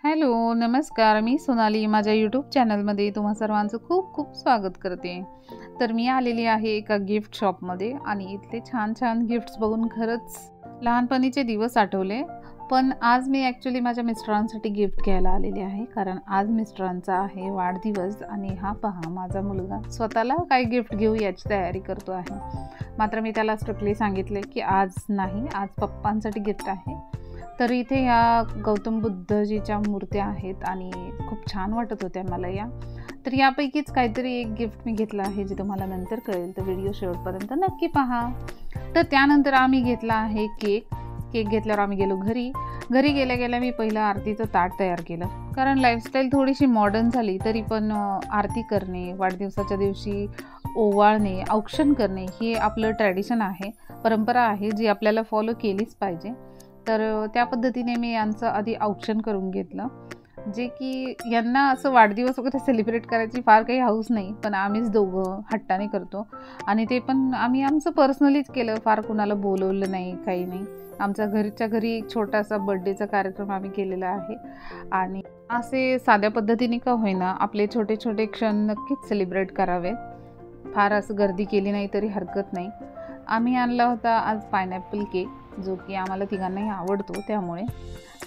Hello, नमस्कार. मी सोनाली. माझ्या YouTube चॅनलमध्ये तुम्हा सर्वांचं खूप खूप स्वागत करते. तर मी आलेली आहे एका गिफ्ट शॉपमध्ये आणि इथले छान छान गिफ्ट्स बघून खरंच लहानपणीचे दिवस आठवले. पण आज मी ॲक्च्युली माझ्या मिस्टरांसाठी गिफ्ट घ्यायला आलेली आहे, कारण आज मिस्टरांचा आहे वाढदिवस. आणि हा पहा, माझा मुलगा स्वतःला काय गिफ्ट घेऊ याची तयारी करतो आहे. मात्र मी त्याला स्ट्रिक्टली सांगितले की आज नाही, आज पप्पांसाठी गिफ्ट आहे. तर इथे या गौतम बुद्धजीच्या मूर्त्या आहेत आणि खूप छान वाटत होत्या मला या. तर यापैकीच काहीतरी एक गिफ्ट मी घेतलं आहे, जे तुम्हाला नंतर कळेल. तर व्हिडिओ शेवटपर्यंत नक्की पहा. तर त्यानंतर आम्ही घेतला आहे केक. केक घेतल्यावर आम्ही गेलो घरी. घरी गेल्या गेल्या मी पहिलं आरतीचं ताट तयार केलं, कारण लाईफस्टाईल थोडीशी मॉडर्न झाली तरी पण आरती करणे, वाढदिवसाच्या दिवशी ओवाळणे, औक्षण करणे हे आपलं ट्रॅडिशन आहे, परंपरा आहे, जी आपल्याला फॉलो केलीच पाहिजे. तर त्या पद्धतीने मी यांचं आधी औक्षण करून घेतलं, जे की यांना असं वाढदिवस वगैरे सेलिब्रेट करायची फार काही हौस नाही, पण आम्हीच दोघं हट्टाने करतो. आणि ते पण आम्ही आमचं पर्सनलीच केलं, फार कुणाला बोलवलं नाही, काही नाही. आमच्या घरच्या घरी एक छोटासा बर्थडेचा कार्यक्रम आम्ही केलेला आहे. आणि असे साध्या पद्धतीने का होईना आपले छोटे छोटे क्षण नक्कीच सेलिब्रेट करावे. फार असं गर्दी केली नाही तरी हरकत नाही. आम्ही आणला होता आज पायनॅपल केक, जो की आम्हाला तिघांनाही आवडतो त्यामुळे.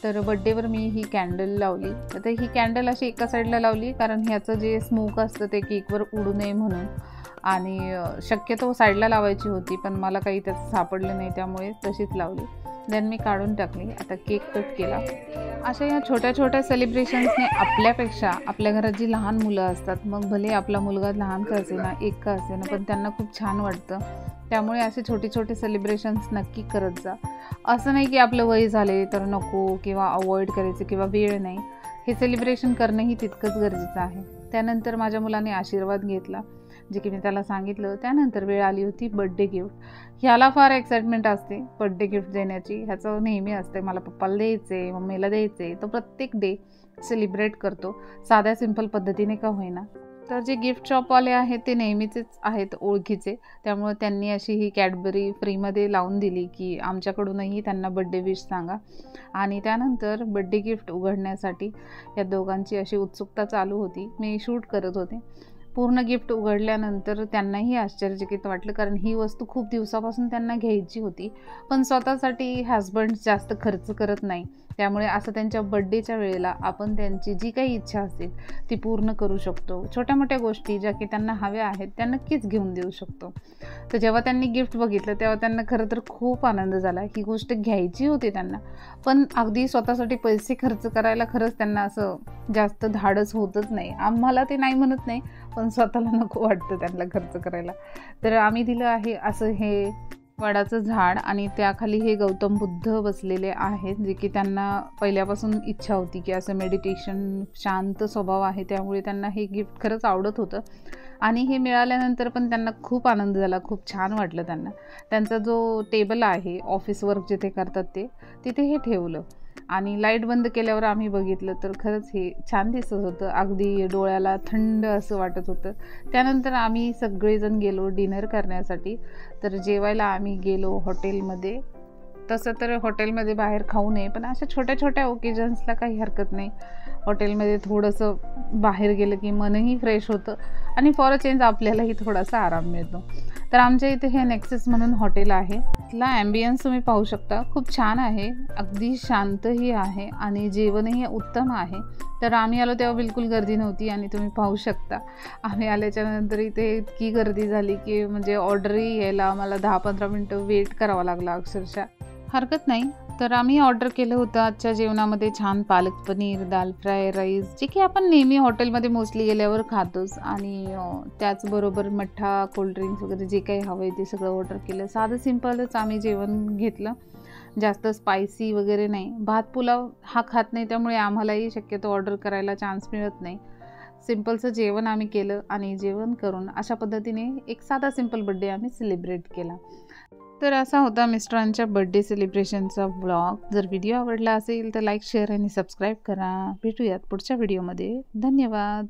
तर बड्डेवर मी ही कॅन्डल लावली. तर ही कॅन्डल अशी एका साईडला लावली, कारण ह्याचं जे स्मोक असतं ते केकवर उडू नये म्हणून. आणि शक्यतो साईडला लावायची होती, पण मला काही त्याचं सापडलं नाही, त्यामुळे तशीच लावली. देन मी काढून टाकली. आता केक कट केला. अशा या छोट्या छोट्या सेलिब्रेशन्सने आपल्यापेक्षा आपल्या घरात जी लहान मुलं असतात, मग भले आपला मुलगा लहान का असेना, एक का असेना, पण त्यांना खूप छान वाटतं. त्यामुळे असे छोटे छोटे सेलिब्रेशन्स नक्की करत जा. असं नाही की आपलं वय झाले तर नको किंवा अवॉइड करायचं किंवा वेळ नाही. हे सेलिब्रेशन करणंही तितकंच गरजेचं आहे. त्यानंतर माझ्या मुलाने आशीर्वाद घेतला, जे की मी त्याला सांगितलं. त्यानंतर वेळ आली होती बड्डे गिफ्ट. ह्याला फार एक्साइटमेंट असते बड्डे गिफ्ट देण्याची. ह्याचं नेहमी असते, मला पप्पाला द्यायचे, मम्मीला द्यायचे. तो प्रत्येक डे सेलिब्रेट करतो, साध्या सिंपल पद्धतीने का होईना. तर जे गिफ्ट शॉपवाले आहेत ते नेहमीचेच आहेत ओळखीचे, त्यामुळे त्यांनी अशी ही कॅडबरी फ्रीमध्ये लावून दिली की आमच्याकडूनही त्यांना बड्डे विश सांगा. आणि त्यानंतर बड्डे गिफ्ट उघडण्यासाठी या दोघांची अशी उत्सुकता चालू होती. मी शूट करत होते. पूर्ण गिफ्ट उघडल्यानंतर त्यांनाही आश्चर्यचकित वाटलं, कारण ही वस्तू खूप दिवसापासून त्यांना घ्यायची होती, पण स्वतःसाठी हजबंड जास्त खर्च करत नाही. त्यामुळे असं त्यांच्या बड्डेच्या वेळेला आपण त्यांची जी काही इच्छा असेल ती पूर्ण करू शकतो. छोट्या मोठ्या गोष्टी ज्या की त्यांना हव्या आहेत त्या नक्कीच घेऊन देऊ शकतो. तर जेव्हा त्यांनी गिफ्ट बघितलं तेव्हा त्यांना खरं तर खूप आनंद झाला. ही गोष्ट घ्यायची होती त्यांना, पण अगदी स्वतःसाठी पैसे खर्च करायला खरंच त्यांना असं जास्त धाडस होतच नाही. आम्हाला ते नाही म्हणत नाही, पण स्वतःला नको वाटतं त्यांना खर्च करायला. तर आम्ही दिलं आहे असं हे वडाचं झाड, आणि त्याखाली हे गौतम बुद्ध बसलेले आहेत, जे की त्यांना पहिल्यापासून इच्छा होती की असं मेडिटेशन, शांत स्वभाव आहे, त्यामुळे त्यांना हे गिफ्ट खरंच आवडत होतं. आणि हे मिळाल्यानंतर पण त्यांना खूप आनंद झाला, खूप छान वाटलं त्यांना. त्यांचा जो टेबल आहे ऑफिस वर्क जिथे करतात तिथे हे ठेवलं. आणि लाईट बंद केल्यावर आम्ही बघितलं तर खरंच हे छान दिसत होतं, अगदी डोळ्याला थंड असं वाटत होतं. त्यानंतर आम्ही सगळेजण गेलो डिनर करण्यासाठी. तर जेवायला आम्ही गेलो हॉटेलमध्ये. तसं तर हॉटेलमध्ये बाहेर खाऊ नये, पण अशा छोट्या छोट्या ओकेजन्सला काही हरकत नाही. हॉटेलमध्ये थोडंसं बाहेर गेलं की मनही फ्रेश होतं आणि फॉर अ चेंज आपल्यालाही थोडासा आराम मिळतो. तर आमच्या इथे हे नेक्सस म्हणून हॉटेल आहे. इथला ॲम्बियन्स तुम्ही पाहू शकता, खूप छान आहे, अगदी शांतही आहे आणि जेवणही उत्तम आहे. तर आम्ही आलो तेव्हा बिलकुल गर्दी नव्हती आणि तुम्ही पाहू शकता आम्ही आल्याच्यानंतर इथे इतकी गर्दी झाली की म्हणजे ऑर्डरही यायला आम्हाला 10-15 मिनटं वेट करावं लागला अक्षरशः. हरकत नाही. तर आम्ही ऑर्डर केलं होतं आजच्या जेवणामध्ये छान पालक पनीर, दाल फ्राय, राईस, जे की आपण नेहमी हॉटेलमध्ये मोस्टली गेल्यावर खातोच. आणि त्याचबरोबर मठ्ठा, कोल्ड्रिंक्स वगैरे जे काही हवं आहे ते सगळं ऑर्डर केलं. साधं सिंपलच आम्ही जेवण घेतलं, जास्त स्पायसी वगैरे नाही. भात पुलाव हा खात नाही, त्यामुळे आम्हालाही शक्यतो ऑर्डर करायला चान्स मिळत नाही. सिंपलचं जेवण आम्ही केलं आणि जेवण करून अशा पद्धतीने एक साधा सिंपल बड्डे आम्ही सेलिब्रेट केला. तर असा होता मिस्टरांच्या बर्थडे सेलिब्रेशनचा व्लॉग. जर व्हिडिओ आवडला असेल तर लाईक, शेअर आणि सबस्क्राईब करा. भेटूयात पुढच्या व्हिडिओमध्ये. धन्यवाद.